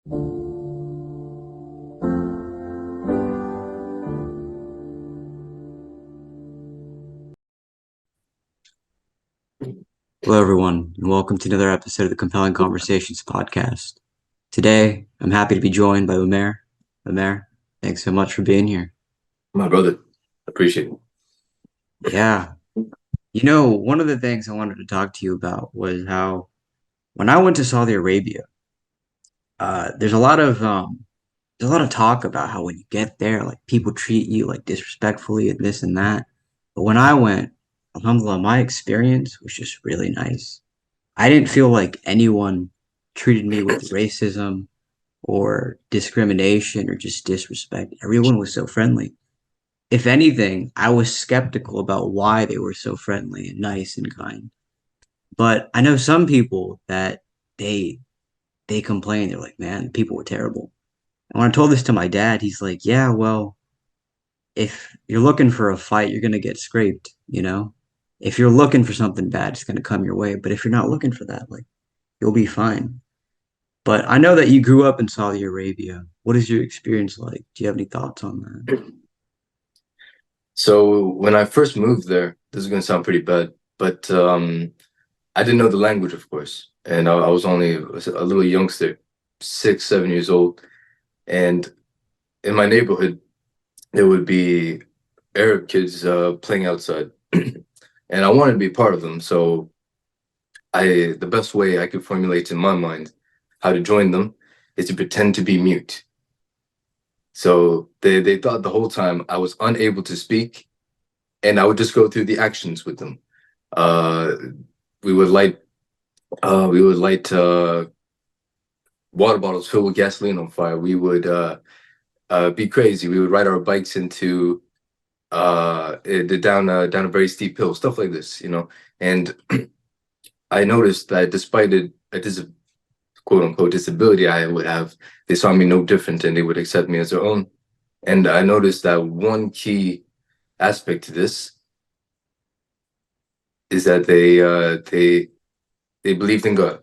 Hello, everyone, and welcome to another episode of the Compelling Conversations podcast. Today, I'm happy to be joined by Umair. Umair, thanks so much for being here. My brother, appreciate it. Yeah, one of the things I wanted to talk to you about was how when I went to Saudi Arabia, there's a lot of talk about how when you get there, like people treat you like disrespectfully and this and that. But when I went, alhamdulillah, my experience was just really nice. I didn't feel like anyone treated me with racism or discrimination or just disrespect. Everyone was so friendly. If anything, I was skeptical about why they were so friendly and nice and kind. But I know some people that they they complain. They're like, man, people were terrible. And when I told this to my dad, he's like, yeah, well, if you're looking for a fight, you're gonna get scraped, you know? If you're looking for something bad, it's gonna come your way. But if you're not looking for that, like you'll be fine. But I know that you grew up in Saudi Arabia. What is your experience like? Do you have any thoughts on that? So when I first moved there, this is gonna sound pretty bad, but I didn't know the language, of course, and I was only a little youngster, 6, 7 years old, and in my neighborhood there would be Arab kids playing outside, and I wanted to be part of them. So the best way I could formulate in my mind how to join them is to pretend to be mute. So they thought the whole time I was unable to speak, and I would just go through the actions with them. Uh, we would light we would light water bottles filled with gasoline on fire. We would be crazy. We would ride our bikes into down a very steep hill, stuff like this, you know. And I noticed that despite a quote unquote disability I would have, they saw me no different and they would accept me as their own. And I noticed that one key aspect to this is that they believed in God.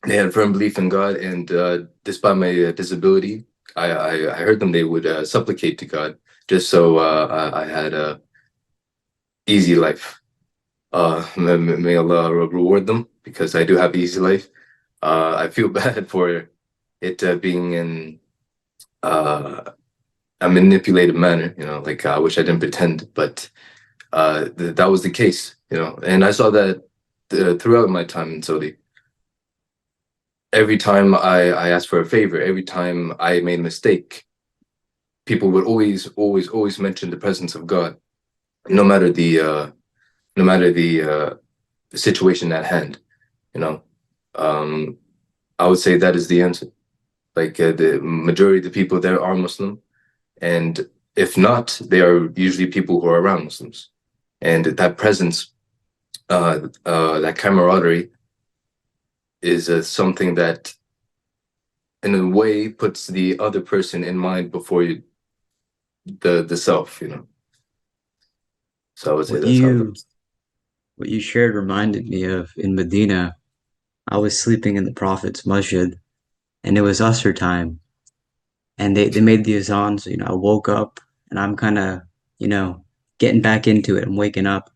They had a firm belief in God, and despite my disability, I heard them. They would supplicate to God just so I had a easy life. May Allah reward them because I do have an easy life. I feel bad for it being in uh, a manipulated manner. You know, like I wish I didn't pretend, but that was the case. You know, and I saw that throughout my time in Saudi. Every time I asked for a favor, every time I made a mistake, people would always mention the presence of God, no matter the situation at hand. You know, um, I would say that is the answer. Like the majority of the people there are Muslim, and if not, they are usually people who are around Muslims, and that presence, that camaraderie, is something that in a way puts the other person in mind before the self, you know. So I would say What that's how it you goes. what you shared reminded me of in Medina. I was sleeping in the Prophet's masjid, and it was Asr time, and they made the azan. So I woke up, and I'm kind of you know getting back into it. I'm waking up,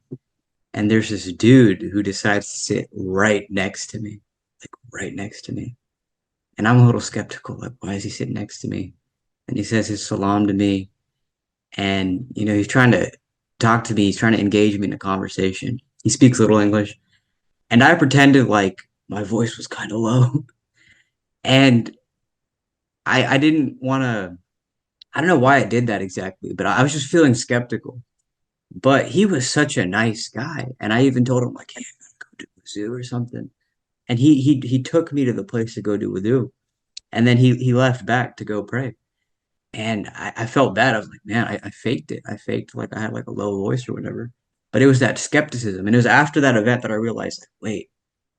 and there's this dude who decides to sit right next to me, like right next to me, and I'm a little skeptical. Like, why is he sitting next to me? And he says his salam to me, and he's trying to talk to me. He's trying to engage me in a conversation. He speaks little English, and I pretended like my voice was kind of low, and I didn't want to. I don't know why I did that exactly, but I was just feeling skeptical. But he was such a nice guy, and I even told him like, "Hey, I'm gonna go do wuzu or something." And he took me to the place to go do wudu, and then he left back to go pray. And I felt bad. I was like, man, I faked it. I faked like I had like a low voice or whatever. But it was that skepticism. And it was after that event that I realized, like, wait,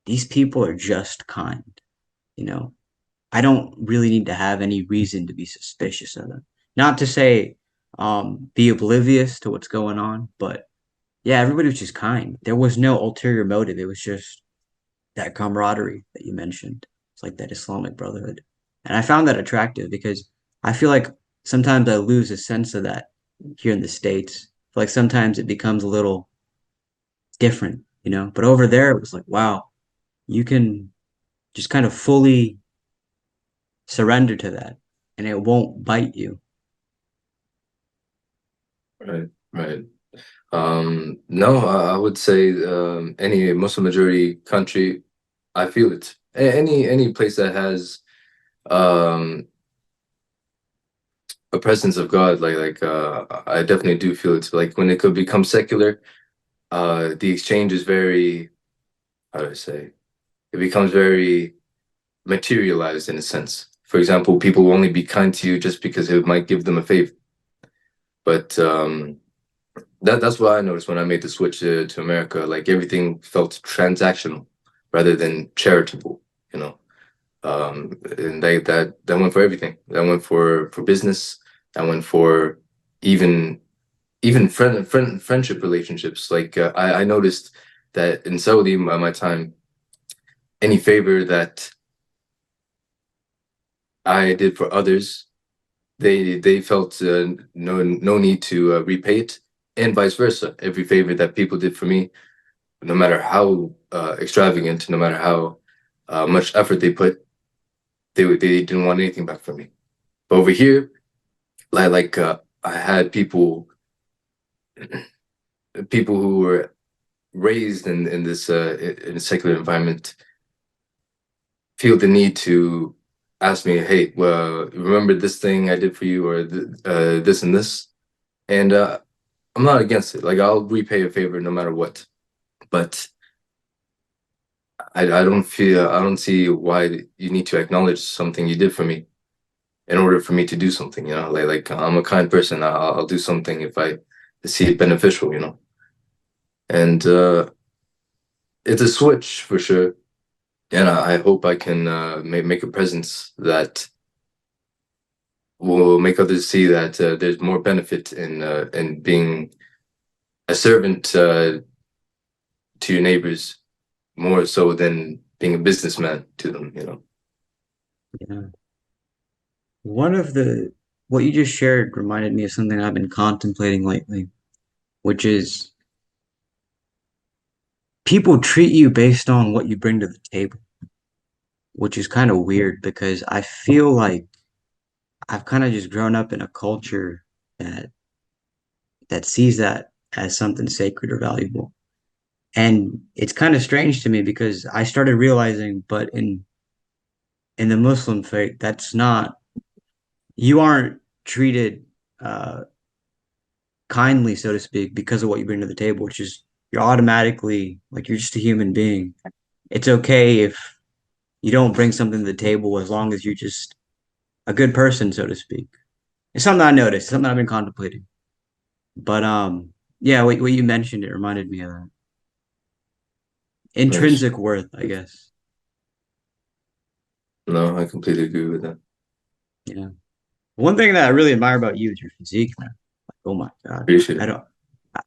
these people are just kind. You know, I don't really need to have any reason to be suspicious of them. Not to say be oblivious to what's going on, but yeah, everybody was just kind. There was no ulterior motive. It was just that camaraderie that you mentioned. It's like that Islamic brotherhood. And I found that attractive because I feel like sometimes I lose a sense of that here in the States. Like sometimes it becomes a little different, you know. But over there, it was like, wow, you can just kind of fully surrender to that, and it won't bite you. Right, right. No, I would say any Muslim majority country, I feel it. Any place that has um a presence of God, I definitely do feel it. Like when it could become secular, the exchange is very, how do I say, it becomes very materialized in a sense. For example, people will only be kind to you just because it might give them a favor. But that's what I noticed when I made the switch to America. Like everything felt transactional rather than charitable, you know. And that went for everything. That went for business. That went for even friendship relationships. Like I noticed that in Saudi, my time, any favor that I did for others, they felt no need to repay it, and vice versa. Every favor that people did for me, no matter how extravagant, no matter how much effort they put, they didn't want anything back from me. But over here, I had people who were raised in this in a secular environment feel the need to ask me, "Hey, well, remember this thing I did for you, or this and this?" And I'm not against it. Like I'll repay a favor no matter what. But I don't see why you need to acknowledge something you did for me in order for me to do something. You know, I'm a kind person. I'll do something if I see it beneficial. You know, and it's a switch for sure. And I hope I can make a presence that will make others see that there's more benefit in being a servant to your neighbors more so than being a businessman to them, you know. Yeah. One of the what you just shared reminded me of something I've been contemplating lately, which is people treat you based on what you bring to the table, which is kind of weird because I feel like I've kind of just grown up in a culture that sees that as something sacred or valuable. And it's kind of strange to me because I started realizing, but in the Muslim faith, that's not you aren't treated uh, kindly, so to speak, because of what you bring to the table, which is you're automatically like you're just a human being. It's okay if you don't bring something to the table as long as you're just a good person, so to speak. It's something I noticed, something I've been contemplating. But yeah, what you mentioned, it reminded me of that. Nice. Intrinsic worth, I guess. No, I completely agree with that. Yeah. One thing that I really admire about you is your physique, man. Like, oh my God. Appreciate I it. don't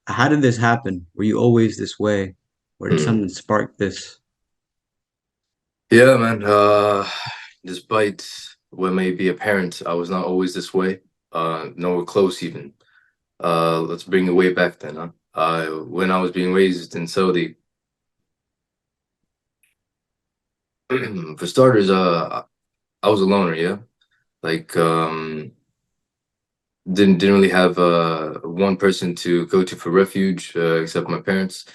how did this happen? Were you always this way? Or did Hmm. something spark this? Yeah, man. Despite what may be apparent, I was not always this way. Nowhere close even. Let's bring it way back then, huh? When I was being raised in Saudi, for starters, I was a loner, yeah. Like, didn't really have one person to go to for refuge except my parents.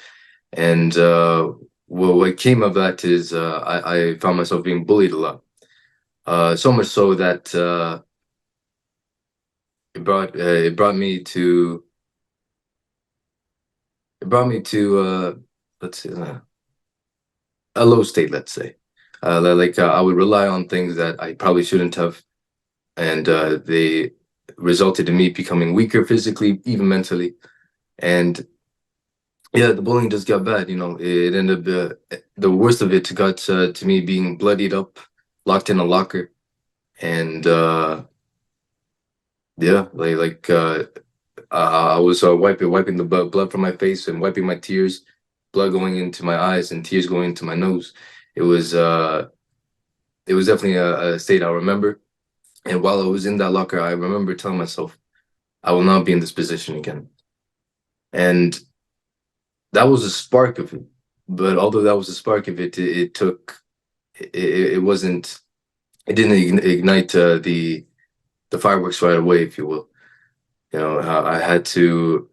And well, what came of that is I found myself being bullied a lot. So much so that it brought me to it brought me to let's see a low state, let's say. I would rely on things that I probably shouldn't have, and they resulted in me becoming weaker physically, even mentally. And yeah, the bullying just got bad. You know, it ended up the worst of it got to me being bloodied up, locked in a locker, and yeah, I was wiping the blood from my face and wiping my tears, blood going into my eyes and tears going into my nose. It was it was definitely a state I'll remember. And while I was in that locker, I remember telling myself, I will not be in this position again. And that was a spark of it. But although that was a spark of it, it took it wasn't it didn't ignite the fireworks right away, if you will. You know, I had to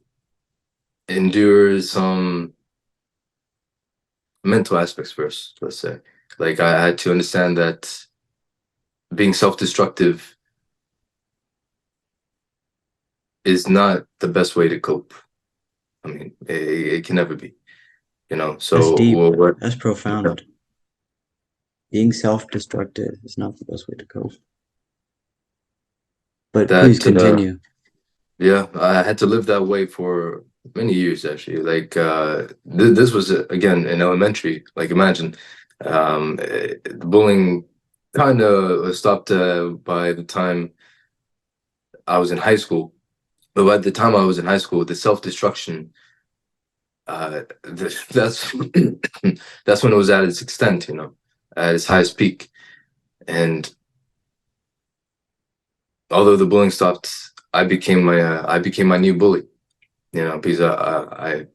endure some mental aspects first, let's say. Like I had to understand that being self-destructive is not the best way to cope. I mean, it can never be, you know. That's So deep. what? That's Yeah, profound. Being self-destructive is not the best way to cope. But please that continue. yeah, I had to live that way for many years actually. Like this was again in elementary. Like imagine the bullying kind of stopped by the time I was in high school. But by the time I was in high school, the self-destruction that's that's when it was at its extent, you know, at its highest peak. And although the bullying stopped, I became my new bully. You know, because I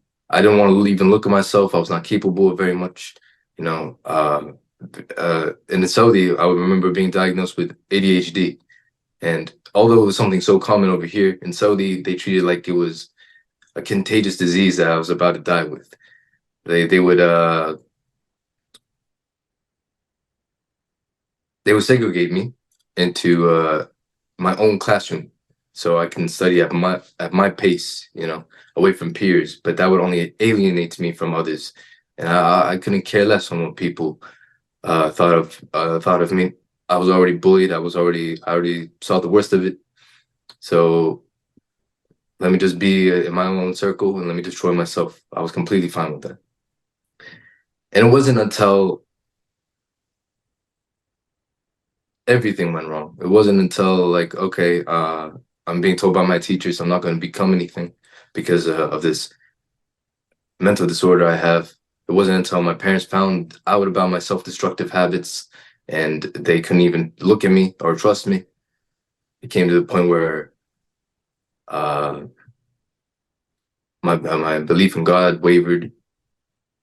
didn't want to even look at myself. I was not capable of very much. You know, in Saudi, I would remember being diagnosed with ADHD, and although it was something so common over here in Saudi, they treated it like it was a contagious disease that I was about to die with. They they would segregate me into my own classroom so I can study at my pace, you know, away from peers. But that would only alienate me from others, and I couldn't care less on what people thought of me. I was already bullied. I already saw the worst of it. So let me just be in my own circle and let me destroy myself. I was completely fine with that. And it wasn't until everything went wrong. It wasn't until like, okay, I'm being told by my teachers I'm not going to become anything because of this mental disorder I have. It wasn't until my parents found out about my self-destructive habits and they couldn't even look at me or trust me. It came to the point where uh, my belief in God wavered,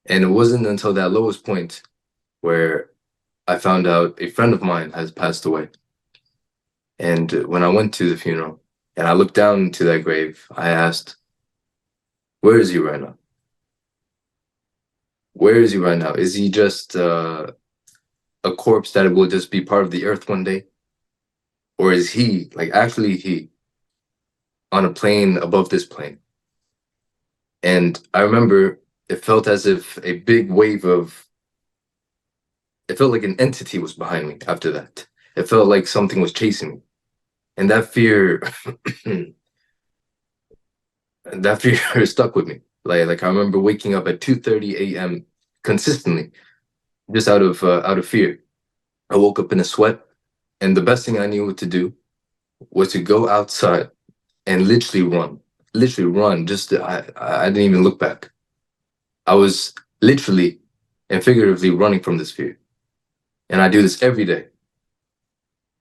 and it wasn't until that lowest point where I found out a friend of mine has passed away. And when I went to the funeral and I looked down into that grave, I asked, "Where is he right now? Where is he right now? Is he just a corpse that will just be part of the earth one day? Or is he, like actually he, on a plane above this plane?" And I remember it felt as if a big wave of, it felt like an entity was behind me after that. It felt like something was chasing me. And that fear, that fear stuck with me. Like I remember waking up at 2:30 a.m. consistently, just out of fear. I woke up in a sweat, and the best thing I knew what to do was to go outside and literally run. Just I didn't even look back. I was literally and figuratively running from this fear, and I do this every day,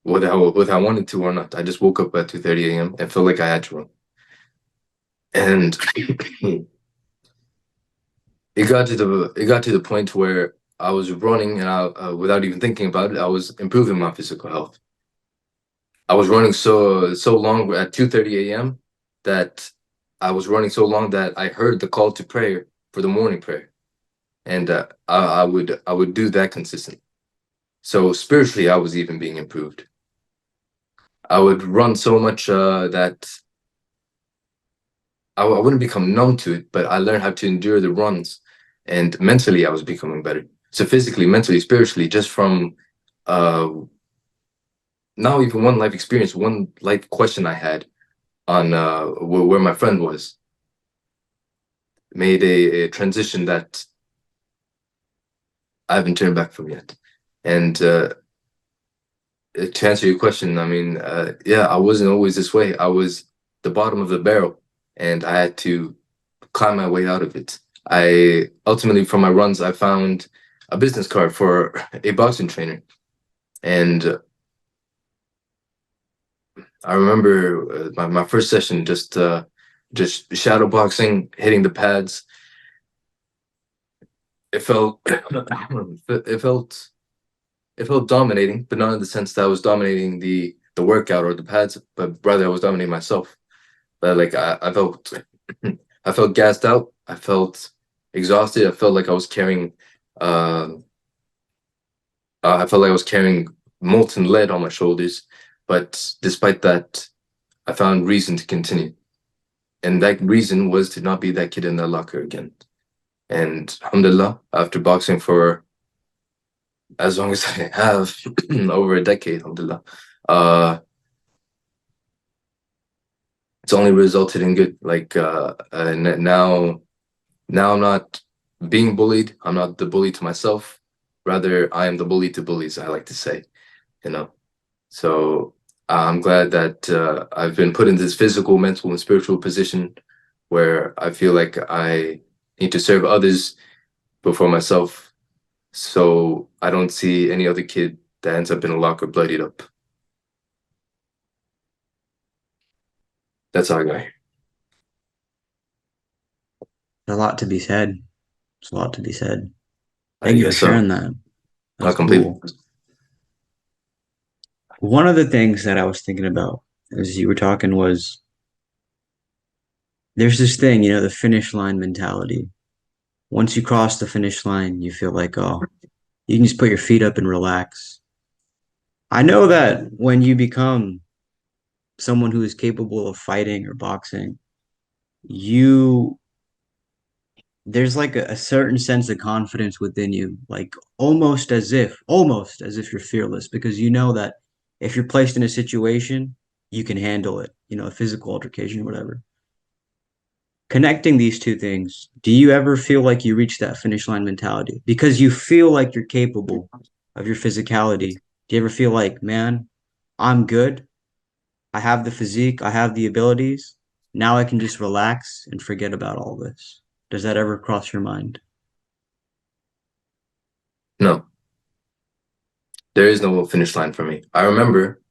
whether I wanted to or not. I just woke up at 2:30 a.m. and felt like I had to run, and it got to the point where I was running, and without even thinking about it, I was improving my physical health. I was running so long at 2:30 a.m. that I was running so long that I heard the call to prayer for the morning prayer, and I would do that consistently. So spiritually, I was even being improved. I would run so much that I wouldn't become numb to it, but I learned how to endure the runs, and mentally, I was becoming better. So physically, mentally, spiritually, just from uh, not even one life experience, one life question I had on where my friend was made a transition that I haven't turned back from yet. And to answer your question, I mean, yeah, I wasn't always this way. I was the bottom of the barrel, and I had to climb my way out of it. I ultimately, from my runs, I found a business card for a boxing trainer, And I remember my first session just shadow boxing, hitting the pads. It felt it felt it felt dominating, but not in the sense that I was dominating the workout or the pads, but rather I was dominating myself. But like I felt I felt gassed out. I felt exhausted. I felt like I was carrying uh, I felt like I was carrying molten lead on my shoulders. But despite that, I found reason to continue. And that reason was to not be that kid in the locker again. And alhamdulillah, after boxing for as long as I have, over a decade, alhamdulillah, uh, it's only resulted in good. Now I'm not being bullied. I'm not the bully to myself. Rather, I am the bully to bullies, I like to say, you know. So I'm glad that I've been put in this physical, mental, and spiritual position where I feel like I need to serve others before myself. So I don't see any other kid that ends up in a locker bloodied up. That's how I got here. There's a lot to be said. There's a lot to be said. I Thank you for guess so. sharing that. That's Not completely. cool. One of the things that I was thinking about as you were talking was there's this thing, the finish line mentality. Once you cross the finish line, you feel like, oh, you can just put your feet up and relax. I know that when you become someone who is capable of fighting or boxing, you there's like a certain sense of confidence within you, like almost as if you're fearless because you know that if you're placed in a situation, you can handle it, a physical altercation or whatever. Connecting these two things, do you ever feel like you reach that finish line mentality because you feel like you're capable of your physicality? Do you ever feel like, man, I'm good. I have the physique, I have the abilities. Now I can just relax and forget about all this. Does that ever cross your mind? No, there is no finish line for me. I remember,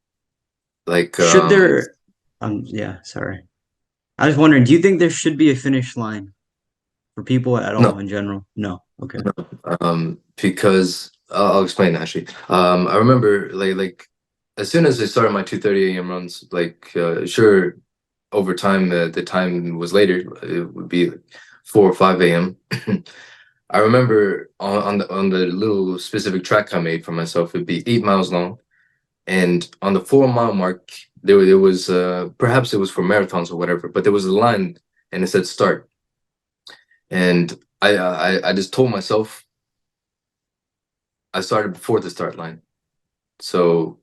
like, Should there, yeah, sorry. I was wondering, do you think there should be a finish line for people at no, all in general? No. Okay. because I'll explain actually. I remember like as soon as I started my 2:30 a.m. runs, like sure, over time the time was later. It would be like 4 or 5 a.m. I remember on the little specific track I made for myself, it'd be 8 miles long, and on the 4 mile mark, there was perhaps it was for marathons or whatever, but there was a line and it said start, and I just told myself I started before the start line, so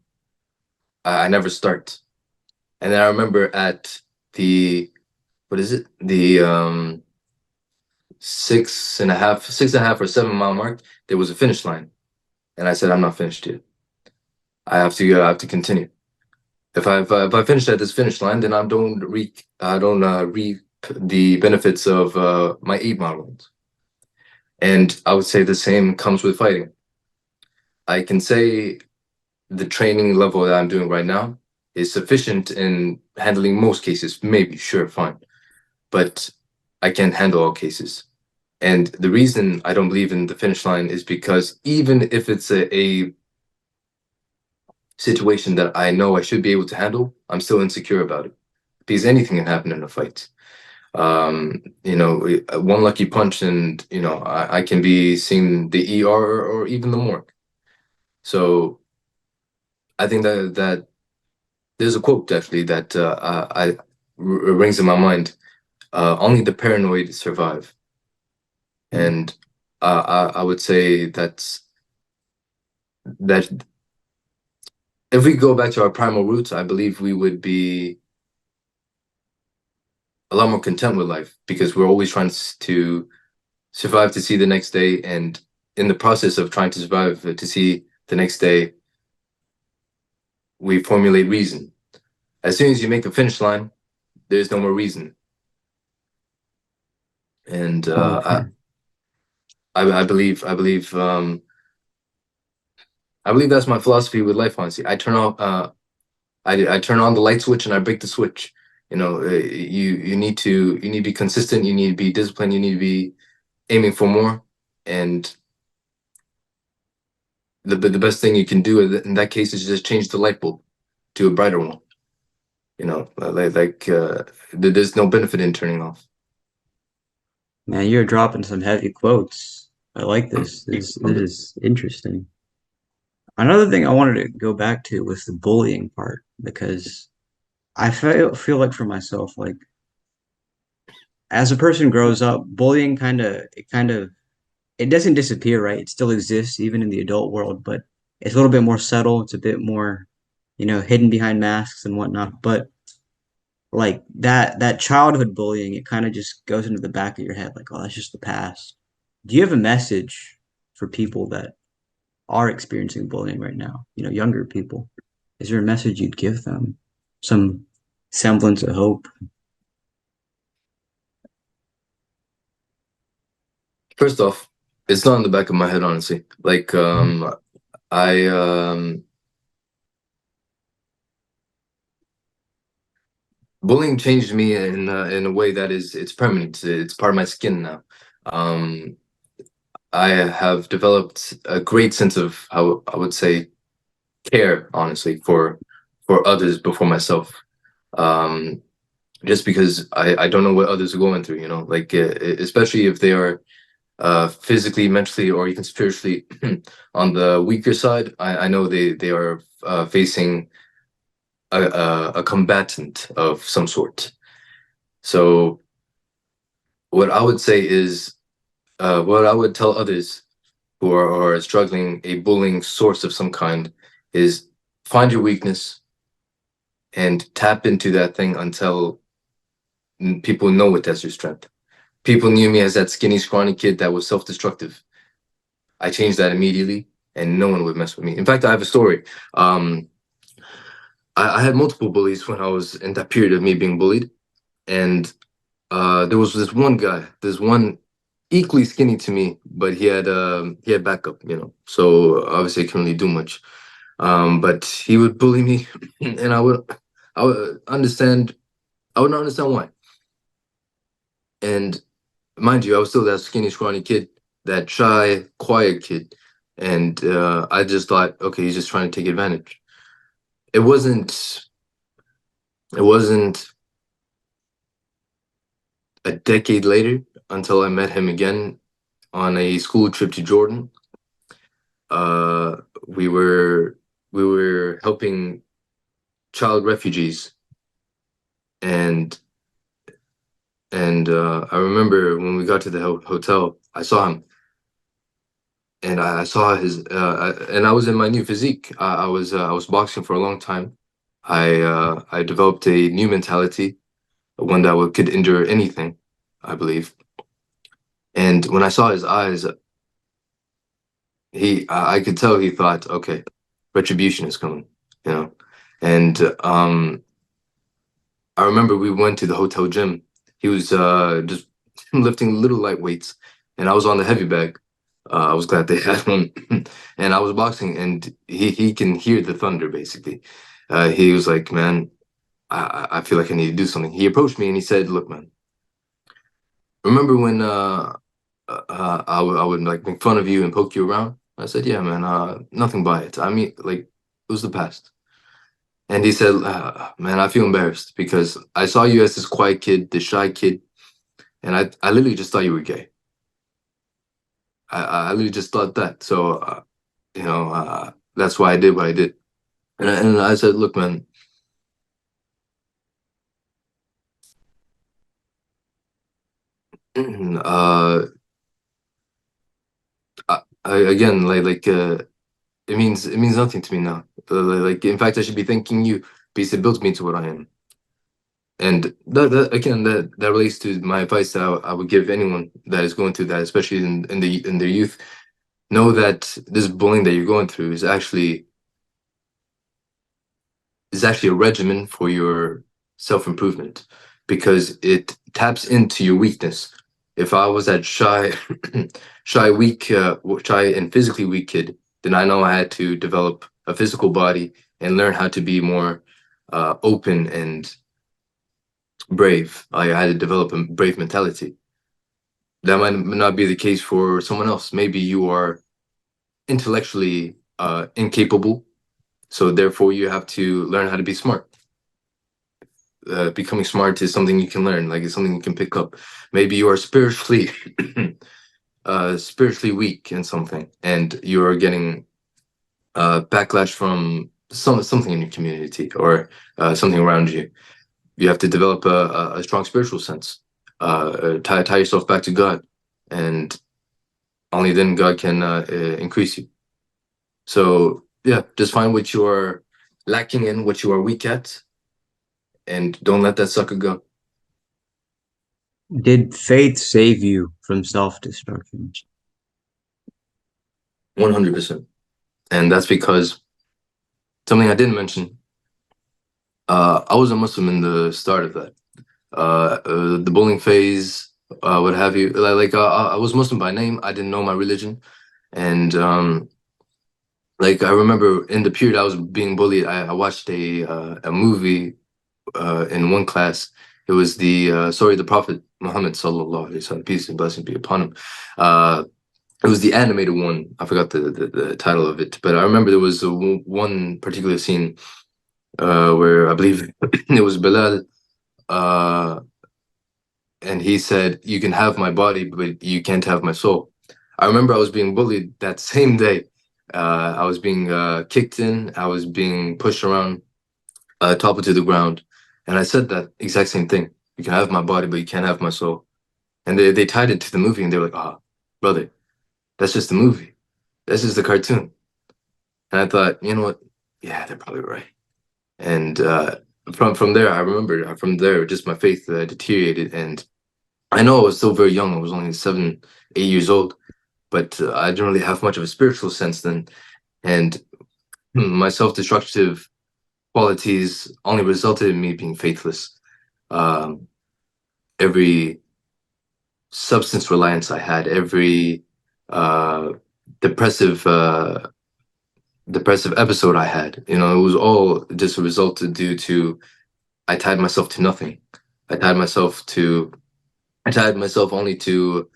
I never start. And then I remember at the what is it the 6.5 or 7 mile mark, there was a finish line, and I said I'm not finished yet. I have to continue. If I finish at this finish line, then I don't reap the benefits of my 8 mile runs. And I would say the same comes with fighting. I can say the training level that I'm doing right now is sufficient in handling most cases. Maybe, sure, fine, but I can't handle all cases. And the reason I don't believe in the finish line is because even if it's a situation that I know I should be able to handle, I'm still insecure about it because anything can happen in a fight. One lucky punch, and I can be seeing the ER or even the morgue. So I think that there's a quote actually that rings in my mind. Only the paranoid survive, Hmm. and I would say that if we go back to our primal roots, I believe we would be a lot more content with life because we're always trying to survive to see the next day, and in the process of trying to survive to see the next day, we formulate reason. As soon as you make a finish line, there's no more reason. And Oh, sure. I believe I believe that's my philosophy with life, honestly. I turn on the light switch and I break the switch. You need to be consistent. You need to be disciplined. You need to be aiming for more. And the best thing you can do in that case is just change the light bulb to a brighter one. There's no benefit in turning off. Man, you're dropping some heavy quotes. I like this. This is interesting. Another thing I wanted to go back to was the bullying part because I feel like for myself, like as a person grows up, bullying kind of it doesn't disappear, right? It still exists even in the adult world, but it's a little bit more subtle. It's a bit more, hidden behind masks and whatnot. But like that childhood bullying, it kind of just goes into the back of your head, like, oh, that's just the past. Do you have a message for people that are experiencing bullying right now? Younger people. Is there a message you'd give them? Some semblance of hope? First off, it's not in the back of my head, honestly. I bullying changed me in a way that is it's permanent. It's part of my skin now. Um, I have developed a great sense of how I would say care, honestly, for others before myself. Um, just because I don't know what others are going through, especially if they are physically, mentally, or even spiritually on the weaker side. I know they are facing a combatant of some sort. So what I would say is what I would tell others who are struggling a bullying source of some kind is find your weakness and tap into that thing until people know it as your strength. People knew me as that skinny, scrawny kid that was self-destructive. I changed that immediately, and no one would mess with me. In fact, I have a story. Um, I had multiple bullies when I was in that period of me being bullied, and there was this one guy, this one equally skinny to me, but he had backup, so obviously I couldn't really do much. But he would bully me, and I would understand, I would not understand why. And mind you, I was still that skinny, scrawny kid, that shy, quiet kid, and I just thought, okay, he's just trying to take advantage. It wasn't. It wasn't a decade later until I met him again on a school trip to Jordan. Uh, we were we were helping child refugees, and I remember when we got to the hotel, I saw him, and I saw and I was in my new physique. I was boxing for a long time. I developed a new mentality, one that could endure anything, I believe. And when I saw his eyes, I could tell he thought, okay, retribution is coming, you know. And I remember we went to the hotel gym. He was just lifting little light weights, and I was on the heavy bag. I was glad they had one, and I was boxing, and he can hear the thunder basically. He was like, "Man, I feel like I need to do something." He approached me and he said, "Look, man, remember when I would like make fun of you and poke you around?" I said, "Yeah, man, nothing by it. I mean, like, it was the past." And he said, "Man, I feel embarrassed because I saw you as this quiet kid, this shy kid, and I literally just thought you were gay. I literally just thought that. So, that's why I did what I did." And I said, "Look, man, uh, again, it means nothing to me now. Like, in fact, I should be thanking you because it built me to what I am." And that again, that relates to my advice that I would give anyone that is going through that, especially in their youth. Know that this bullying that you're going through is actually a regimen for your self-improvement because it taps into your weakness. If I was that shy, shy, weak, shy and physically weak kid, then I know I had to develop a physical body and learn how to be more open and brave. I had to develop a brave mentality. That might not be the case for someone else. Maybe you are intellectually incapable, so therefore you have to learn how to be smart. Becoming smart is something you can learn, like it's something you can pick up. Maybe you are spiritually spiritually weak in something, and you are getting backlash from something in your community or something around you. You have to develop a strong spiritual sense. Tie yourself back to God, and only then God can increase you. So yeah, just find what you are lacking in, what you are weak at, and don't let that sucker go. Did faith save you from self-destruction? 100%. And that's because something I didn't mention. I was a Muslim in the start of that. The bullying phase, what have you. I was Muslim by name. I didn't know my religion, and like I remember in the period I was being bullied, I watched a movie in one class. It was the Prophet Muhammad sallallahu alaihi wasallam, peace and blessing be upon him. Uh, it was the animated one. I forgot the title of it, but I remember there was one particular scene where I believe it was Bilal, uh, and he said, "You can have my body, but you can't have my soul." I remember I was being bullied that same day. I was being kicked in. I was being pushed around, toppled to the ground, and I said that exact same thing. You can have my body, but you can't have my soul. And they tied it to the movie, and they were like, "Ah, brother, that's just the movie. That's just the cartoon." And I thought, you know what? Yeah, they're probably right. And from there, I remember from there, just my faith deteriorated, and I know I was still very young. I was only 7, 8 years old, but I didn't really have much of a spiritual sense then. And my self-destructive qualities only resulted in me being faithless. Um, every substance reliance I had, every uh, depressive depressive episode I had, it was all just a result due to I tied myself to nothing. I tied myself to I tied myself only to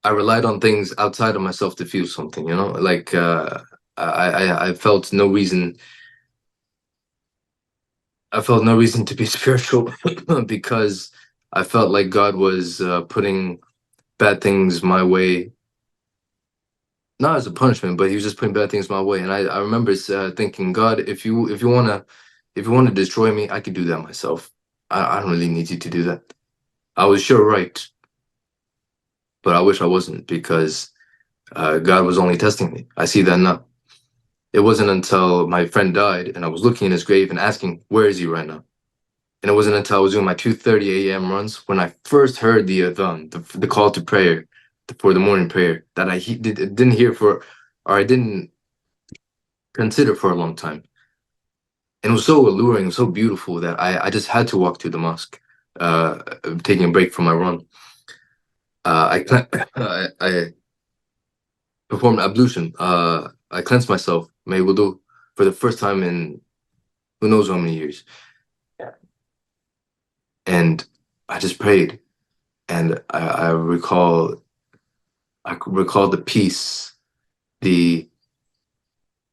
I relied on things outside of myself to feel something, like I felt no reason. I felt no reason to be spiritual because I felt like God was putting bad things my way, not as a punishment, but He was just putting bad things my way. And I remember thinking, God, if you wanna destroy me, I could do that myself. I don't really need you to do that. I was sure right, but I wish I wasn't because God was only testing me. I see that now. It wasn't until my friend died and I was looking in his grave and asking, "Where is he right now?" And it wasn't until I was doing my 2:30 a.m. runs when I first heard the adhan, the call to prayer for the morning prayer that didn't hear for, or I didn't consider for a long time. And it was so alluring, so beautiful that I just had to walk to the mosque, uh, taking a break from my run. I performed ablution. I cleansed myself, made wudu for the first time in who knows how many years. And I just prayed, and I recall the peace, the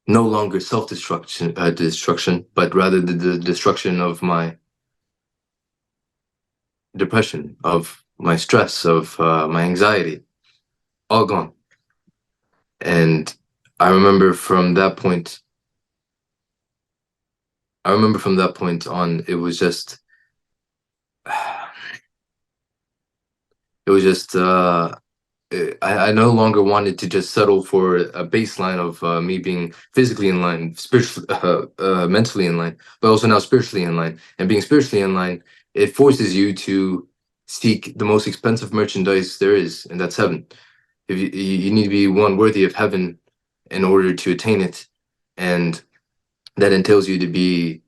no longer destruction, but rather the destruction of my depression, of my stress, of my anxiety, all gone. And I remember from that point, on, it was just I no longer wanted to just settle for a baseline of me being physically in line, spiritually, mentally in line, but also now spiritually in line. And being spiritually in line, it forces you to seek the most expensive merchandise there is, and that's heaven. If you need to be one worthy of heaven in order to attain it, and that entails you to be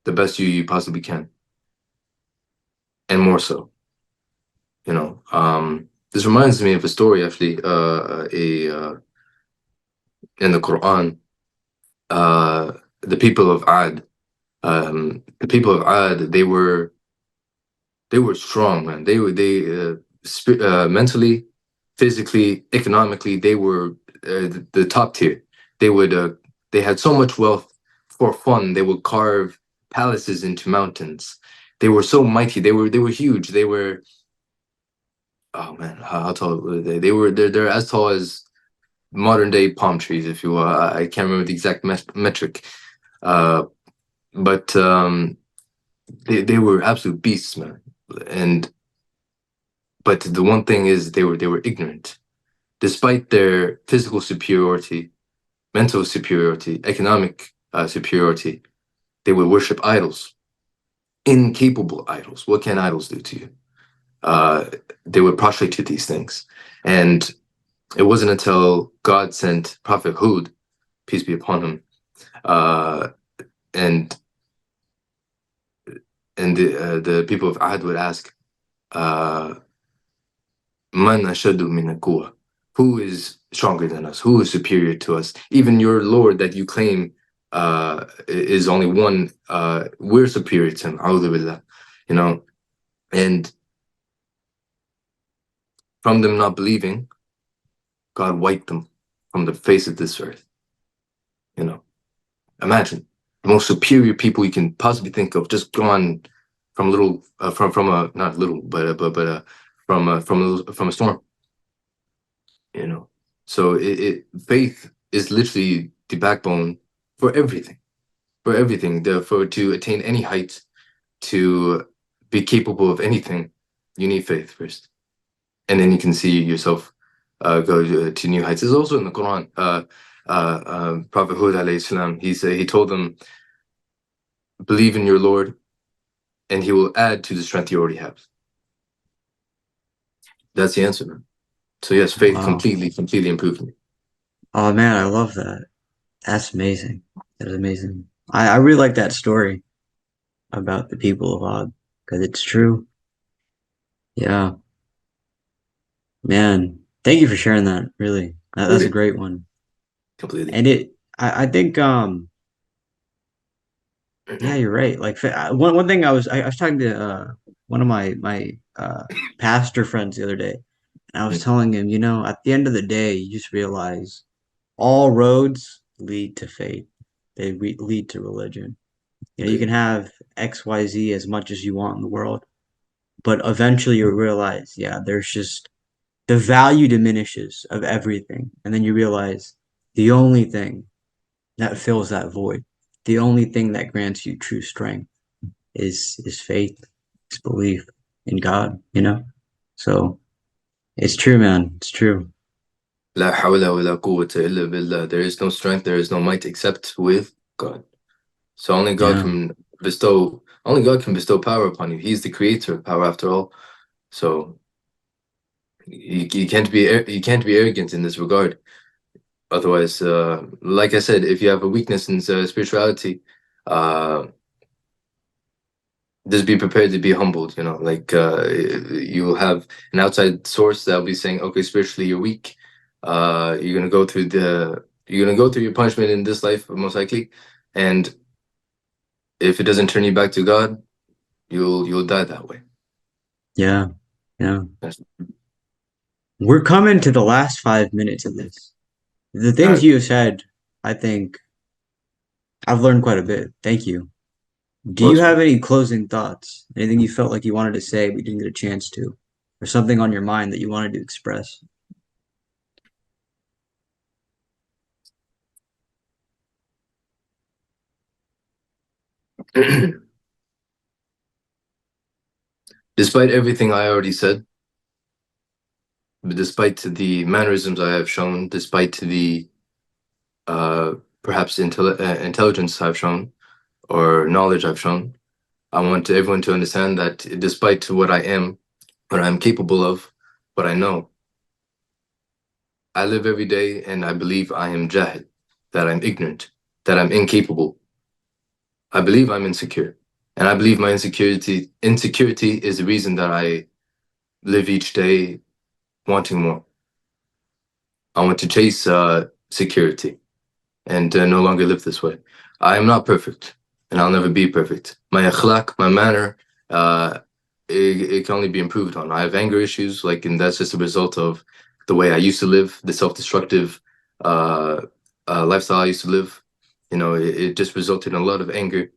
the best you possibly can, and more so, you know. This reminds me of a story actually, a in the Quran. The people of Ad, the people of Ad, they were strong, man. Mentally, physically, economically, they were the top tier. They would they had so much wealth for fun. They would carve palaces into mountains. They were so mighty. They were huge. They were, oh man, how tall were they? They're as tall as modern day palm trees, if you will. I can't remember the exact metric. Uh, but they were absolute beasts, man. And but the one thing is they were ignorant. Despite their physical superiority, mental superiority, economic superiority, they would worship idols, incapable idols. What can idols do to you? Uh, they would prostrate to these things. And it wasn't until God sent Prophet Hud, peace be upon him, uh, and the people of Ad would ask, uh, Man ashadu min quwwa. Who is stronger than us? Who is superior to us? Even your Lord that you claim is only one. We're superior to him. A'udhu billah. You know, and from them not believing, God wiped them from the face of this earth. You know, imagine the most superior people you can possibly think of just gone from little from a not little from a storm. You know, so faith is literally the backbone for everything, for to attain any height, to be capable of anything. You need faith first, and then you can see yourself go to new heights. It's also in the Quran. Prophet Hud alayhi salam, he told them, believe in your Lord and he will add to the strength you already have. That's the answer, man. So yes, faith Wow. completely improved me. Oh man, I love that. That's amazing. That is amazing. I really like that story about the people of Og because it's true. Yeah, man. Thank you for sharing that. Really, that's a Completely. great one. Completely. And I think, yeah, you're right. Like one thing I was talking to one of my pastor friends the other day, and I was telling him, at the end of the day, you just realize all roads lead to faith. They lead to religion. You can Completely. have XYZ as much as you want in the world, but eventually you realize, yeah, there's just the value diminishes of everything. And then you realize the only thing that fills that void, the only thing that grants you true strength is faith, is belief in God. So it's true, man. It's true. لا حول ولا قوة إلا بالله. There is no strength, there is no might except with God. So Yeah. only God can bestow power upon you. He's the creator of power after all. So you can't be arrogant in this regard. Otherwise, like I said, if you have a weakness in spirituality, uh, just be prepared to be humbled. Like you will have an outside source that will be saying, okay, spiritually you're weak. You're gonna go through your punishment in this life most likely, and if it doesn't turn you back to God, you'll die that way. Yeah. Yeah. That's, We're coming to the last 5 minutes of this. The all things right, you have said, I think I've learned quite a bit. Thank you. Do you most have any closing thoughts? Anything you felt like you wanted to say but didn't get a chance to? Or something on your mind that you wanted to express? despite everything I already said, despite the mannerisms I have shown, despite the uh, perhaps intelligence I've shown or knowledge I've shown, I want everyone to understand that despite what I am, what I'm capable of, what I know, I live every day and I believe I am jahil, that I'm ignorant, that I'm incapable. I believe I'm insecure. And I believe my insecurity is the reason that I live each day wanting more. I want to chase security and no longer live this way. I am not perfect, and I'll never be perfect. My akhlaq, my manner, uh, it can only be improved on. I have anger issues, like, and that's just a result of the way I used to live, the self-destructive uh, lifestyle I used to live. It just resulted in a lot of anger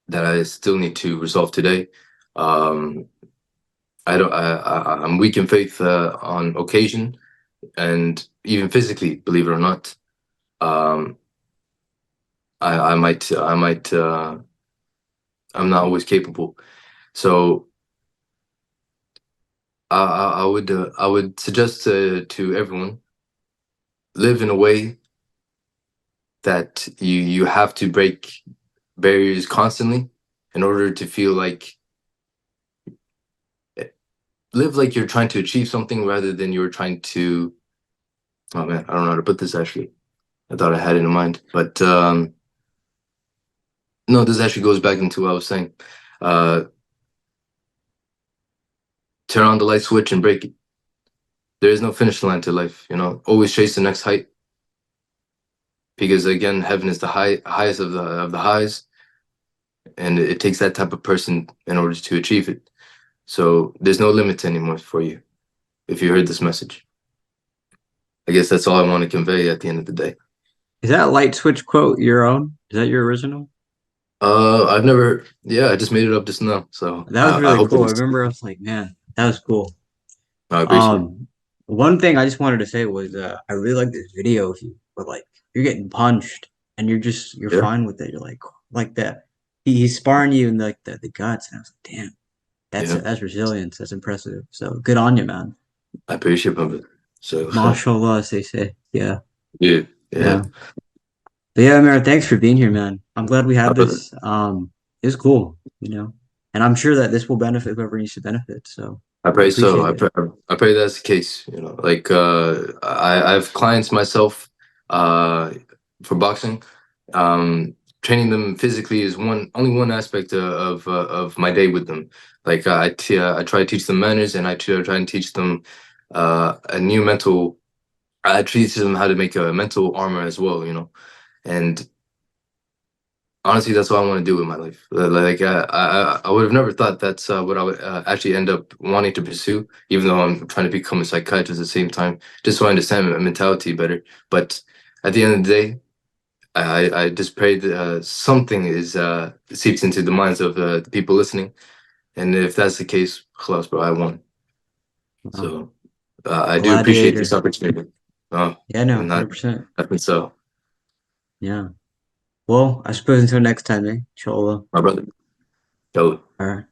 that I still need to resolve today. Um, I don't. I'm weak in faith on occasion, and even physically, believe it or not. Um, I'm not always capable. So I would suggest to everyone, live in a way that you have to break barriers constantly in order to feel like, live like you're trying to achieve something rather than you're trying to. Oh man, I don't know how to put this actually. I thought I had it in mind, but no, this actually goes back into what I was saying. Uh, Turn on the light switch and break it. There is no finish line to life. Always chase the next height, because again, heaven is the highest of the highs, and it takes that type of person in order to achieve it. So there's no limits anymore for you if you heard this message. I guess that's all I want to convey at the end of the day. Is that light switch quote your own? Is that your original? I've never, yeah, I just made it up just now, so That was I really hope it cool. I is. remember I was like, man, that was cool. I appreciate it. Um, One thing I just wanted to say was I really like this video of you, but like you're getting punched and you're Yeah, fine with it. You're like that. He's sparring you in like the guts, and I was like, damn, yeah, that's resilience. That's impressive. So good on you, man. I appreciate it. So, Mashallah, as they say. Yeah, yeah, yeah, yeah. But yeah, Amir, thanks for being here, man. I'm glad we I, had this. It was cool, and I'm sure that this will benefit whoever needs to benefit. So I I pray so. appreciate it. I pray that's the case. Like I have clients myself uh, for boxing. Training them physically is only one aspect of my day with them. Like I try to teach them manners, and I try and teach them a new mental. I teach them how to make a mental armor as well. And honestly, that's what I want to do with my life. Like I would have never thought that's what I would actually end up wanting to pursue, even though I'm trying to become a psychiatrist at the same time, just so I understand my mentality better. But at the end of the day, I just pray that something is seeps into the minds of the people listening, and if that's the case, خلاص, bro, I won. Wow. So I do appreciate this Gladiator. opportunity. Oh, Yeah, no, and that 100%. that's been so, Yeah. Well, I suppose until next time, eh? Inshallah. my brother. Yo. All right.